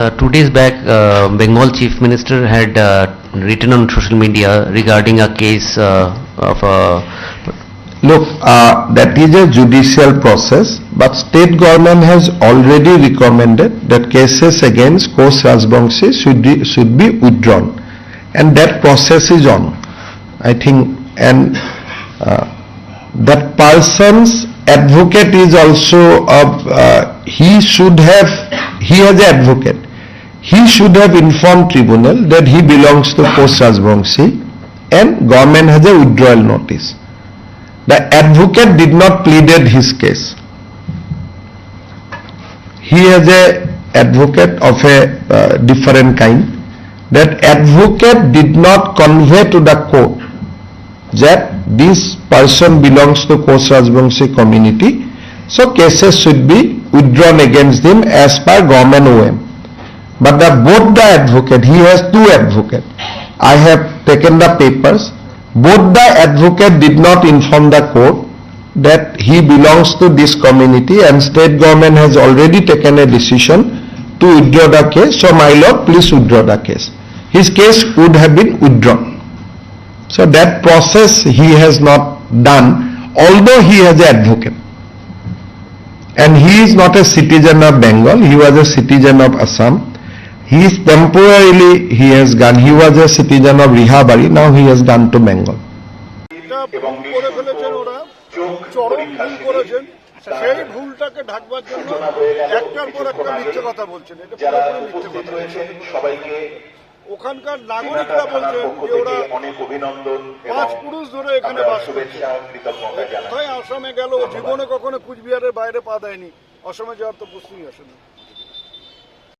2 days back, Bengal Chief Minister had written on social media regarding a case of a. Look, that is a judicial process, but state government has already recommended that cases against Kosh Rajbongshi should be withdrawn, and that process is on. I think, and that person's advocate is also he has an advocate. He should have informed tribunal that he belongs to Kosh Rajbongshi, and government has a withdrawal notice. The advocate did not pleaded his case. He has a advocate of a different kind. That advocate did not convey to the court that this person belongs to Kosh Rajbongshi community, so cases should be withdrawn against him as per government OM. But both the advocate, he has two advocates. I have taken the papers. Both the advocate did not inform the court that he belongs to this community, and state government has already taken a decision to withdraw the case. So my lord, please withdraw the case. His case would have been withdrawn. So that process he has not done, although he has an advocate. And he is not a citizen of Bengal, he was a citizen of Assam. He is temporarily, he has gone, he was a citizen of Rihabari, now he has gone to Bengal. সেই ভুলটাকে ঢাকবার জন্য একটার পর একটা মিথ্যে কথা বলছেন, এটা পুরোপুরি মিথ্যে কথা। ওখানকার নাগরিকরা বলছেন যে ওরা অনেক অভিনন্দন 5 পুরুষ ধরে এখানে বাস করছে। কোথায় আসামে গেল, জীবনে কখনো কুচবিহারের বাইরে পা দেয়নি, অসমে যাওয়ার তো প্রশ্নই আসে না।